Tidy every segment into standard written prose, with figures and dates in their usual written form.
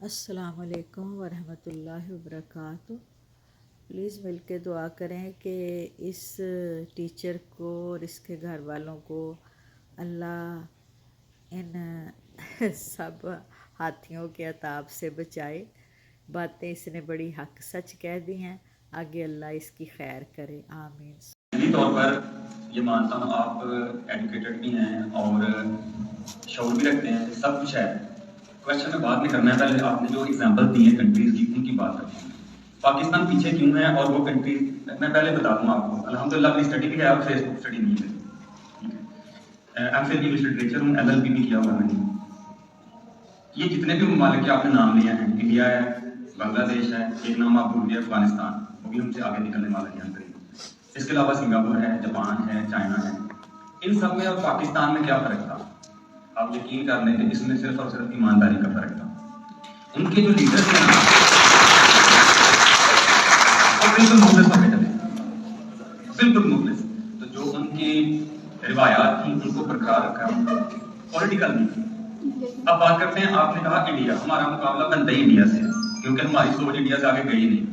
السلام علیکم ورحمۃ اللہ وبرکاتہ۔ پلیز مل کے دعا کریں کہ اس ٹیچر کو اور اس کے گھر والوں کو اللہ ان سب ہاتھیوں کے عطاب سے بچائے۔ باتیں اس نے بڑی حق سچ کہہ دی ہیں، آگے اللہ اس کی خیر کرے، آمین۔ ذہنی طور پر یہ مانتا ہوں آپ ایجوکیٹڈ بھی ہیں اور شعور بھی رکھتے ہیں، سب کچھ ہے۔ کوشچن میں بات نہیں کرنا ہے، پہلے آپ نے جو ایگزامپل دی ہیں کنٹریز کی، ان کی بات کرتے ہیں۔ پاکستان پیچھے کیوں ہے اور وہ کنٹریز میں پہلے بتا دوں آپ کو، الحمدللہ اپنی اسٹڈی بھی ہے اور فیس بک اسٹڈی نہیں ہے۔ ایم فل انگلش لٹریچر ہوں، ایل ایل بی بھی کیا ہوا میں نے۔ یہ جتنے بھی ممالک کے آپ نے نام لیے ہیں، انڈیا ہے، بنگلہ دیش ہے، ایک نام آپ بھول گئے افغانستان، وہ بھی ہم سے آگے نکلنے والا ہے قریب۔ اس کے علاوہ سنگاپور ہے، جاپان ہے، چائنا ہے۔ ان سب میں اور پاکستان میں کیا فرق تھا؟ آپ یقین کر لیں کہ اس میں صرف اور صرف ایمانداری کا فرق تھا۔ ان کے جو لیڈرز ہیں وہ بالکل مخلص ہو کے چلے، بالکل مخلص۔ تو جو ان کی روایات تھیں ان کو برقرار رکھا، پولیٹیکل نہیں۔ اب بات کرتے ہیں، آپ نے کہا انڈیا، ہمارا مقابلہ بنتا ہی انڈیا سے ہے، کیونکہ ہماری سوچ انڈیا سے آگے گئی نہیں،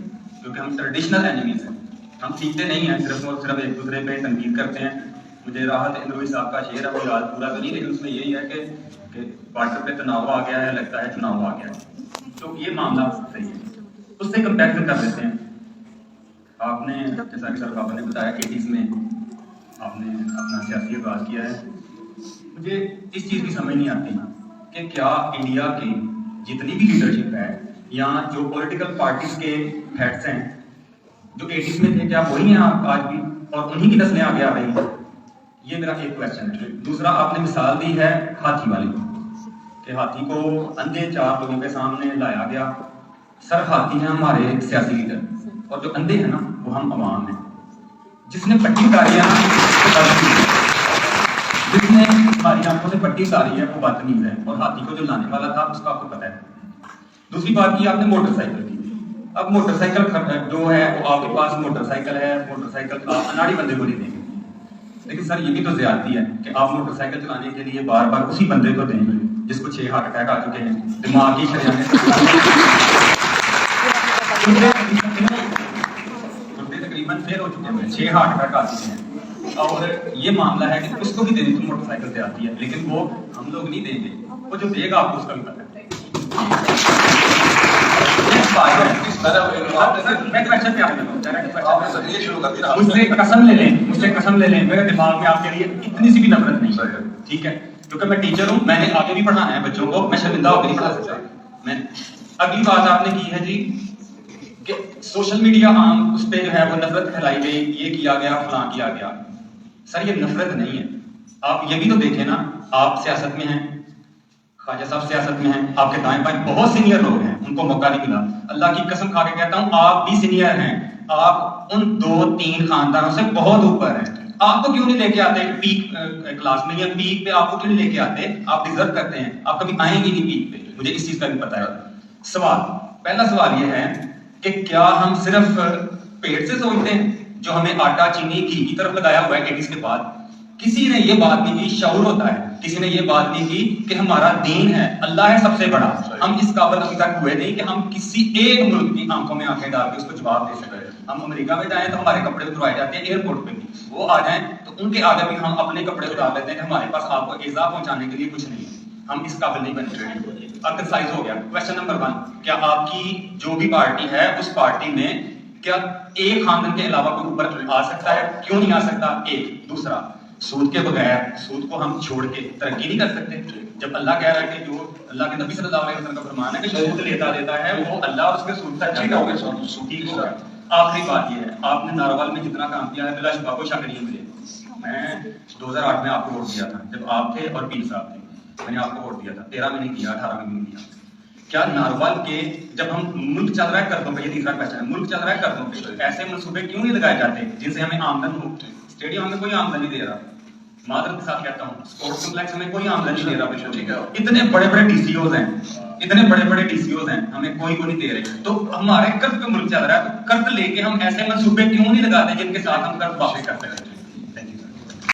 کیونکہ ہم ٹریڈیشنل اینیمیز ہیں۔ ہم سیکھتے نہیں ہیں، صرف اور صرف ایک دوسرے پہ تنقید کرتے ہیں۔ مجھے راحت اندروی صاحب کا شعر ہے، وہ یاد پورا تو نہیں، لیکن اس میں یہی ہے کہ بارڈر پہ تناؤ آ گیا ہے، لگتا ہے چناؤ آ گیا ہے۔ تو یہ معاملہ صحیح ہے، اس سے کمپیریزن کر دیتے ہیں۔ آپ نے جیسا کہ سر بابا نے بتایا کہ 80s میں آپ نے اپنا سیاسی آغاز کیا ہے۔ مجھے اس چیز کی سمجھ نہیں آتی کہ کیا انڈیا کی جتنی بھی لیڈرشپ ہے یا جو پولیٹیکل پارٹیز کے ہیڈس ہیں جو 80s میں تھے، کیا وہی ہیں آپ آج بھی اور انہی کی نسلیں آگے آ رہی ہیں؟ یہ میرا ایک کویسچن ہے۔ دوسرا، آپ نے مثال دی ہے ہاتھی والی کہ ہاتھی کو اندھے 4 لوگوں کے سامنے لایا گیا۔ سر ہاتھی ہیں ہمارے سیاسی لیڈر، اور جو اندھے ہیں نا وہ ہم عوام ہیں۔ جس نے پٹی اتاری ہے جس نے ہماری آنکھوں سے پٹی اتاری ہے وہ بدتمیز ہے، اور ہاتھی کو جو لانے والا تھا اس کا آپ کو پتہ ہے۔ دوسری بات کی آپ نے موٹر سائیکل کی۔ اب موٹر سائیکل جو ہے وہ آپ کے پاس موٹر سائیکل ہے، موٹر سائیکل آپ اناڑی بندے کو نہیں دیں گے، لیکن سر یہ بھی تو زیادتی ہے کہ آپ موٹر سائیکل چلانے کے لیے بار بار اسی بندے کو دیں گے جس کو 6 ہارٹ اٹیک آ چکے ہیں، دماغ کی شریانیں تقریباً فیل ہو چکے ہیں، 6 ہارٹ اٹیک آ چکے ہیں، اور یہ معاملہ ہے کہ اس کو بھی دینے کی موٹر سائیکل سے آتی ہے، لیکن وہ ہم لوگ نہیں دیں گے، وہ جو دے گا آپ کو اس کا بھی پتہ ہے۔ مجھ سے قسم لے لیں، میرے دماغ میں آپ کے لیے اتنی سی بھی نفرت نہیں، ٹھیک ہے؟ کیونکہ میں ٹیچر ہوں، میں نے آگے بھی پڑھانا ہے بچوں کو، میں شرمندہ ہو کے نہیں پڑھا سکتا۔ اگلی بات آپ نے کی ہے جی کہ سوشل میڈیا عام، اس پہ جو ہے وہ نفرت پھیلائی گئی، یہ کیا گیا، فلاں کیا گیا۔ سر یہ نفرت نہیں ہے، آپ یہ بھی تو دیکھیں نا، آپ سیاست میں ہیں، خواجہ صاحب سیاست میں ہیں، آپ کے دائیں بائیں بہت سینئر لوگ ہیں، ان کو موقع نہیں ملا۔ اللہ کی قسم کھا کے کہتا ہوں آپ بھی سینئر ہیں، آپ ان 2-3 خاندانوں سے بہت اوپر ہیں۔ آپ کو کیوں نہیں لے کے آتے پیک کلاس میں، یا پیک پہ آپ کو کیوں نہیں لے کے آتے؟ آپ ڈیزرو کرتے ہیں، آپ کبھی آئیں گے نہیں پیک پہ، مجھے اس چیز کا بھی پتا ہے۔ سوال، پہلا سوال یہ ہے کہ کیا ہم صرف پیٹ سے سوچتے ہیں جو ہمیں آٹا چینی گھی کی طرف لگایا ہوا ہے 80s کے بعد؟ کسی نے یہ بات نہیں کی، شعور ہوتا ہے، کسی نے یہ بات نہیں کی کہ ہمارا دین ہے، اللہ ہے سب سے بڑا۔ ہم اس قابل ابھی تک ہوئے نہیں کہ ہم کسی ایک ملک کی آنکھوں میں آنکھیں ڈال کے اس کو جواب دے سکیں۔ ہم امریکہ میں جائیں تو ہمارے کپڑے اتروائے جاتے ہیں ایئرپورٹ پہ بھی، وہ آ جائیں تو ان کے آگے بھی ہم اپنے کپڑے اتار لیتے ہیں کہ ہمارے پاس آپ کو ایذا پہنچانے کے لیے کچھ نہیں ہے، ہم اس قابل نہیں بنے۔ ایکسرسائز ہو گیا۔ کویسچن نمبر 1، کیا آپ کی جو بھی پارٹی ہے اس پارٹی میں کیا ایک خاندان کے علاوہ کوئی اوپر آ سکتا ہے؟ کیوں نہیں آ سکتا؟ ایک۔ دوسرا، سود کے بغیر، سود کو ہم چھوڑ کے ترقی نہیں کر سکتے؟ جب اللہ کہہ رہا ہے کہ جو اللہ کے نبی صلی اللہ علیہ وسلم کا فرمان ہے کہ سود لیتا دیتا ہے وہ اللہ اور اس کے سود کا ٹھیک ہوگا۔ آخری بات یہ ہے، آپ نے ناروال میں جتنا کام کیا ہے بلا شبہ کوئی شک نہیں ملے۔ میں 2008 میں آپ کو ووٹ دیا تھا، جب آپ تھے اور پیر صاحب تھے، میں نے آپ کو ووٹ دیا تھا، 13 میں نہیں دیا، 18 میں نہیں دیا۔ کیا ناروال کے جب ہم ملک چل رہا ہے قرضوں پہ، یہ تیسرا کویسچن ہے، ملک چل رہا ہے قرضوں پہ، ایسے منصوبے کیوں نہیں لگائے جاتے جن سے ہمیں آمدن ہو؟ اسٹیڈیم ہمیں کوئی آمدن نہیں دے رہا، معذرت کے ساتھ کہتا ہوں، اسپورٹس کمپلیکس ہمیں کوئی آمدن نہیں دے رہا، اتنے بڑے بڑے ڈی سی اوز ہیں، اتنے بڑے بڑے ڈی سی اوز ہیں، ہمیں کوئی کو نہیں دے رہے۔ تو ہمارے قرض پہ ملک چل رہا ہے، تو قرض لے کے ہم ایسے منصوبے کیوں نہیں لگاتے جن کے ساتھ ہم قرض واپس کر سکیں؟